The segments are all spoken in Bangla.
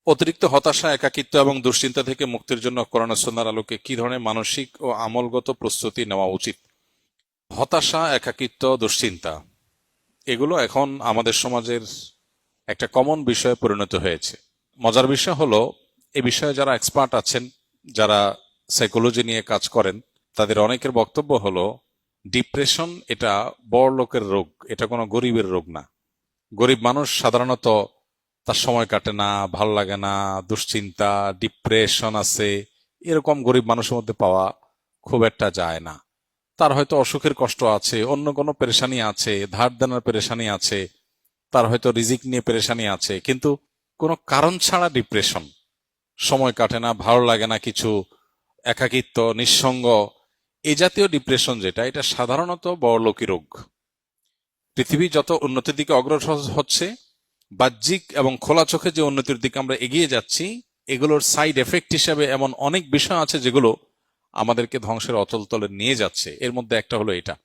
অতিরিক্ত হতাশা, একাকিত্ব এবং দুশ্চিন্তা থেকে মুক্তির জন্য কোরআন ও সুন্নাহর আলোকে কি ধরনের মানসিক ও আমলগত প্রস্তুতি নেওয়া উচিত? হতাশা, একাকিত্ব, দুশ্চিন্তা এগুলো এখন আমাদের সমাজের একটা কমন বিষয়ে পরিণত হয়েছে। মজার বিষয় হলো, এ বিষয়ে যারা এক্সপার্ট আছেন, যারা সাইকোলজি নিয়ে কাজ করেন, তাদের অনেকের বক্তব্য হলো ডিপ্রেশন এটা বড় লোকের রোগ, এটা কোনো গরিবের রোগ না। গরিব মানুষ সাধারণত তার সময় কাটে না, ভালো লাগে না, দুশ্চিন্তা, ডিপ্রেশন আছে, এরকম গরিব মানুষের মধ্যে পাওয়া খুব একটা যায় না। তার হয়তো অসুখের কষ্ট আছে, অন্য কোনো পেরেশানি আছে, ধার দেনার পেরেশানি আছে, তার হয়তো রিজিক নিয়ে পেরেশানি আছে, কিন্তু কোনো কারণ ছাড়া ডিপ্রেশন, সময় কাটে না, ভালো লাগে না কিছু, একাকিত্ব, নিঃসঙ্গ, এই জাতীয় ডিপ্রেশন যেটা, এটা সাধারণত বড়লোকি রোগ। পৃথিবী যত উন্নতির দিকে অগ্রসর হচ্ছে, বাহ্যিক এবং খোলা চোখে যে উন্নতির দিকে আমরা এগিয়ে যাচ্ছি, এগুলোর সাইড এফেক্ট হিসেবে এমন অনেক বিষয় আছে যেগুলো আমাদেরকে ধ্বংসের অতলতলে নিয়ে যাচ্ছে। এর মধ্যে একটা হলো এটা,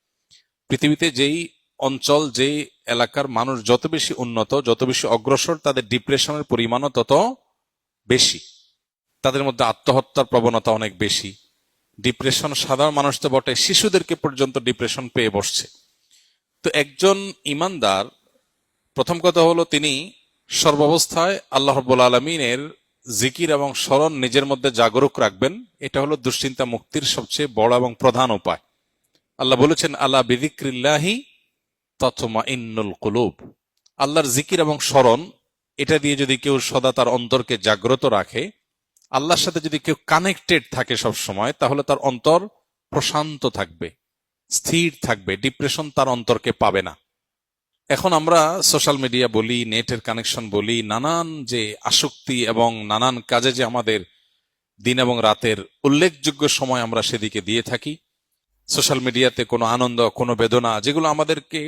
পৃথিবীতে যেই অঞ্চল, যেই এলাকার মানুষ যত বেশি উন্নত, যত বেশি অগ্রসর, তাদের ডিপ্রেশনের পরিমাণও তত বেশি, তাদের মধ্যে আত্মহত্যার প্রবণতা অনেক বেশি। ডিপ্রেশন সাধারণ মানুষ তো বটে, শিশুদেরকে পর্যন্ত ডিপ্রেশন পেয়ে বসছে। তো একজন ইমানদার, প্রথম কথা হলো তিনি সর্বাবস্থায় আল্লাহ রাব্বুল আলামিনের জিকির এবং স্মরণ নিজের মধ্যে জাগরুক রাখবেন। এটা হলো দুশ্চিন্তা মুক্তির সবচেয়ে বড় এবং প্রধান উপায়। আল্লাহ বলেছেন, আলা বিযিক্রিল্লাহি তাতমাইন্নুল কুলুব। আল্লাহর জিকির এবং স্মরণ, এটা দিয়ে যদি কেউ সদা তার অন্তরকে জাগ্রত রাখে, আল্লাহর সাথে যদি কেউ কানেক্টেড থাকে সব সময়, তাহলে তার অন্তর প্রশান্ত থাকবে, স্থির থাকবে, ডিপ্রেশন তার অন্তরকে পাবে না। এখন আমরা সোশ্যাল মিডিয়া বলি, নেটের কানেকশন বলি, নানান যে আসক্তি এবং নানান কাজে যে আমাদের দিন এবং রাতের উল্লেখযোগ্য সময় আমরা সেদিকে দিয়ে থাকি, সোশ্যাল মিডিয়াতে কোনো আনন্দ, কোনো বেদনা, যেগুলো আমাদেরকে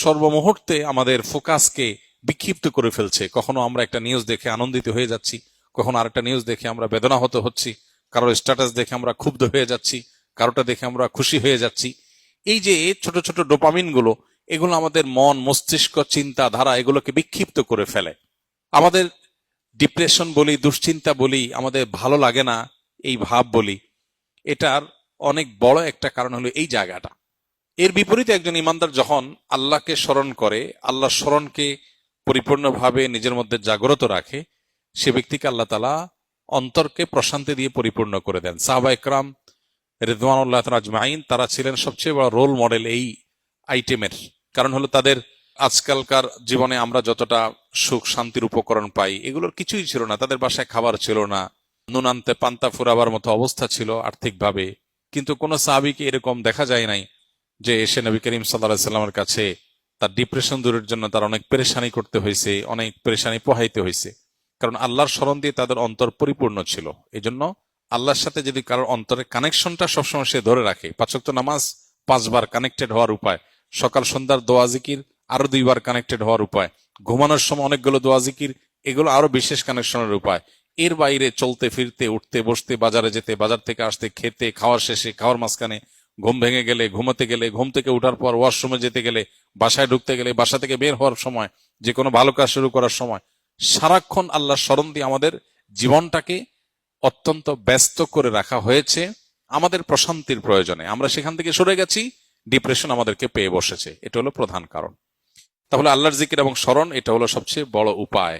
সর্বমুহূর্তে আমাদের ফোকাসকে বিক্ষিপ্ত করে ফেলছে। কখনো আমরা একটা নিউজ দেখে আনন্দিত হয়ে যাচ্ছি, কখনো আরেকটা নিউজ দেখে আমরা বেদনাহত হচ্ছি, কারোর স্ট্যাটাস দেখে আমরা ক্ষুব্ধ হয়ে যাচ্ছি, কারোটা দেখে আমরা খুশি হয়ে যাচ্ছি। এই যে ছোট ছোট ডোপামিন গুলো, এগুলো আমাদের মন, মস্তিষ্ক, চিন্তা ধারা এগুলোকে বিক্ষিপ্ত করে ফেলে। আমাদের ডিপ্রেশন বলি, দুশ্চিন্তা বলি, আমাদের ভালো লাগে না এই ভাব বলি, এটার অনেক বড় একটা কারণ হলো এই জায়গাটা। এর বিপরীতে একজন ইমানদার যখন আল্লাহকে স্মরণ করে, আল্লাহ স্মরণকে পরিপূর্ণভাবে নিজের মধ্যে জাগ্রত রাখে, সে ব্যক্তিকে আল্লাহ তাআলা অন্তরকে প্রশান্তি দিয়ে পরিপূর্ণ করে দেন। সাহাবা ইকরাম রিদওয়ানুল্লাহ আজমাইন, তারা ছিলেন সবচেয়ে বড় রোল মডেল এই আইটেমের। কারণ হলো তাদের আজকালকার জীবনে আমরা যতটা সুখ শান্তির উপকরণ পাই, এগুলোর কিছুই ছিল না। তাদের বাসায় খাবার ছিল না, নুন আনতে পান্তা ফুরাবার মতো অবস্থা ছিল আর্থিকভাবে। কিন্তু কোন সাহাবীকে এরকম দেখা যায় নাই যে এসে নবী করিম সাল্লাল্লাহু আলাইহি সাল্লামের কাছে তার ডিপ্রেশন দূরের জন্য তার অনেক পেরেশানি করতে হয়েছে, অনেক পেরেশানি পোহাইতে হয়েছে। কারণ আল্লাহর স্মরণ দিয়ে তাদের অন্তর পরিপূর্ণ ছিল। এই জন্য আল্লাহর সাথে যদি কারোর অন্তরের কানেকশনটা সবসময় সে ধরে রাখে, 5 ওয়াক্ত নামাজ 5 বার কানেক্টেড হওয়ার উপায়, সকাল সন্ধ্যার দোয়া জিকির আরো 2 বার কানেক্টেড হওয়ার উপায়, ঘুমানোর সময় অনেকগুলো দোয়া জিকির, এগুলো আরো বিশেষ কানেকশনের উপায়। এর বাইরে চলতে ফিরতে, উঠতে বসতে, বাজারে যেতে, বাজার থেকে আসতে, খেতে, খাওয়ার শেষে, খাওয়ার মাঝখানে, ঘুম ভেঙে গেলে, ঘুমাতে গেলে, ঘুম থেকে উঠার পর, ওয়াশরুমে যেতে গেলে, বাসায় ঢুকতে গেলে, বাসা থেকে বের হওয়ার সময়, যে কোনো ভালো কাজ শুরু করার সময়, সারাক্ষণ আল্লাহর স্মরণ দিয়ে আমাদের জীবনটাকে অত্যন্ত ব্যস্ত করে রাখা হয়েছে আমাদের প্রশান্তির প্রয়োজনে। আমরা সেখান থেকে সরে গেছি, ডিপ্রেশন আমাদেরকে পেয়ে বসেছে। এটা হলো প্রধান কারণ। তাহলে আল্লাহর জিকির এবং স্মরণ এটা হলো সবচেয়ে বড় উপায়।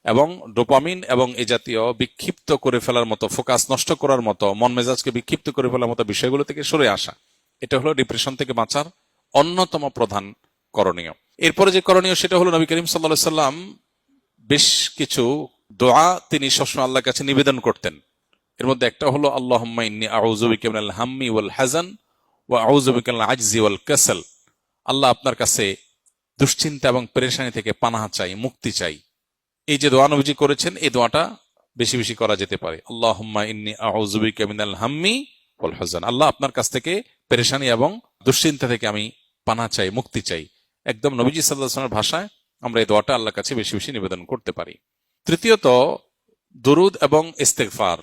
এবং ডোপামিন এবং এই জাতীয় বিক্ষিপ্ত করে ফেলার মতো, ফোকাস নষ্ট করার মতো, মন মেজাজকে বিক্ষিপ্ত করে ফেলার মতো বিষয়গুলো থেকে সরে আসা, এটা হলো ডিপ্রেশন থেকে বাঁচার অন্যতম প্রধান করণীয়। এরপরে যে করণীয় সেটা হলো, নবী করিম সাল্লাল্লাহু আলাইহি সাল্লাম বেশ কিছু দোয়া তিনি সবসময় আল্লাহর কাছে নিবেদন করতেন। এর মধ্যে একটা হলো, আল্লাহুম্মা ইন্নী আউযু বিকা মিনাল হাম্মি ওয়াল হাযান ওয়া আউযু বিকা মিনাল আজজি ওয়াল কাসাল। আল্লাহ, আপনার কাছে দুশ্চিন্তা এবং পেরেশানি থেকে পানাহ চাই, মুক্তি চাই। এই যে দোয়া নবীজি করেছেন, এই দোয়াটা বেশি বেশি করা যেতে পারে। আল্লাহুম্মা ইন্নী আউযু বিকা মিনাল হাম্মি ওয়াল হাযান। আল্লাহ, আপনার কাছ থেকে পেরেশানি এবং দুশ্চিন্তা থেকে আমি পানাহ চাই, মুক্তি চাই। একদম নবীজি সাল্লাল্লাহু আলাইহি ওয়াসাল্লামের ভাষায় আমরা এই দোয়াটা আল্লাহর কাছে বেশি বেশি নিবেদন করতে পারি। তৃতীয়ত, দুরুদ এবং ইস্তেগফার,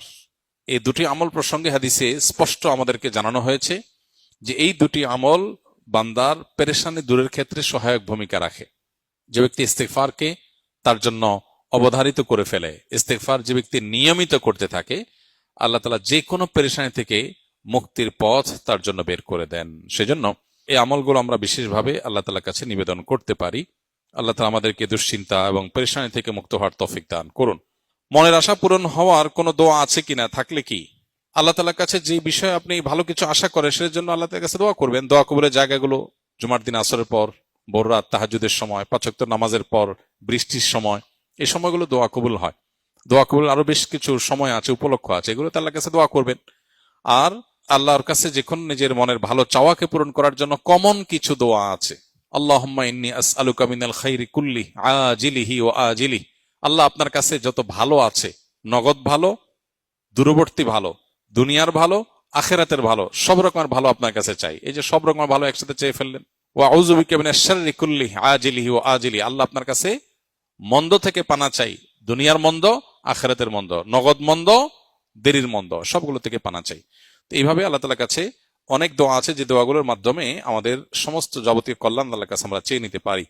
এই দুটি আমল প্রসঙ্গে হাদিসে স্পষ্ট আমাদেরকে জানানো হয়েছে যে এই দুটি আমল বান্দার পেরেশানি দূরের ক্ষেত্রে সহায়ক ভূমিকা রাখে। যে ব্যক্তি ইস্তেগফারকে তার জন্য অবধারিত করে ফেলে, ইস্তেগফার যে ব্যক্তি নিয়মিত করতে থাকে, আল্লাহ তাআলা যে কোনো পেরেশানি থেকে মুক্তির পথ তার জন্য বের করে দেন। সেজন্য এই আমলগুলো আমরা বিশেষভাবে আল্লাহ তাআলার কাছে নিবেদন করতে পারি। আল্লাহ তাআলা আমাদেরকে দুশ্চিন্তা এবং পেরেশানি থেকে মুক্ত হওয়ার তৌফিক দান করুন। মনের আশা পূরণ হওয়ার কোনো দোয়া আছে কিনা, থাকলে কি আল্লাহ তাআলার কাছে যে বিষয়ে আপনি ভালো কিছু আশা করেন সেটার জন্য আল্লাহ তাআলার কাছে দোয়া করবেন। দোয়া কবুলের জায়গাগুলো জুমার দিন আসরের পর, ভোর রাত তাহাজ্জুদের সময়, 5 ওয়াক্ত নামাজের পর, বৃষ্টির সময়, এই সময়গুলো দোয়া কবুল হয়। দোয়া কবুল আরো বেশ কিছু সময় আছে, উপলক্ষ আছে, এগুলো তো আল্লাহর কাছে দোয়া করবেন। আর আল্লাহর কাছে যখন নিজের মনের ভালো চাওয়াকে পূরণ করার জন্য কমন কিছু দোয়া আছে। আল্লাহুম্মা ইন্নী আসআলুকা মিনাল খাইরি কুল্লি আজিলিহি ওয়া আজিলিহি। আল্লাহ আপনার কাছে যত ভালো আছে, নগদ ভালো, দূরবর্তী ভালো, দুনিয়ার ভালো, আখেরাতের ভালো, সব রকমের ভালো আপনার কাছে চাই। এই যে সব রকমের ভালো একসাথে চেয়ে ফেললেন। ওয়া আউযু বিকা মিনাশ শাররি কুল্লি আজিলিহি ওয়া আজিলি। আল্লাহ আপনার কাছে মন্দ থেকে পানা চাই, দুনিয়ার মন্দ, আখেরাতের মন্দ, নগদ মন্দ, দেরির মন্দ, সবগুলো থেকে পানা চাই। তো এইভাবে আল্লাহ তাআলার কাছে অনেক দোয়া আছে যে দোয়াগুলোর মাধ্যমে আমাদের সমস্ত যাবতীয় কল্যাণ আল্লাহর কাছে আমরা চেয়ে নিতে পারি।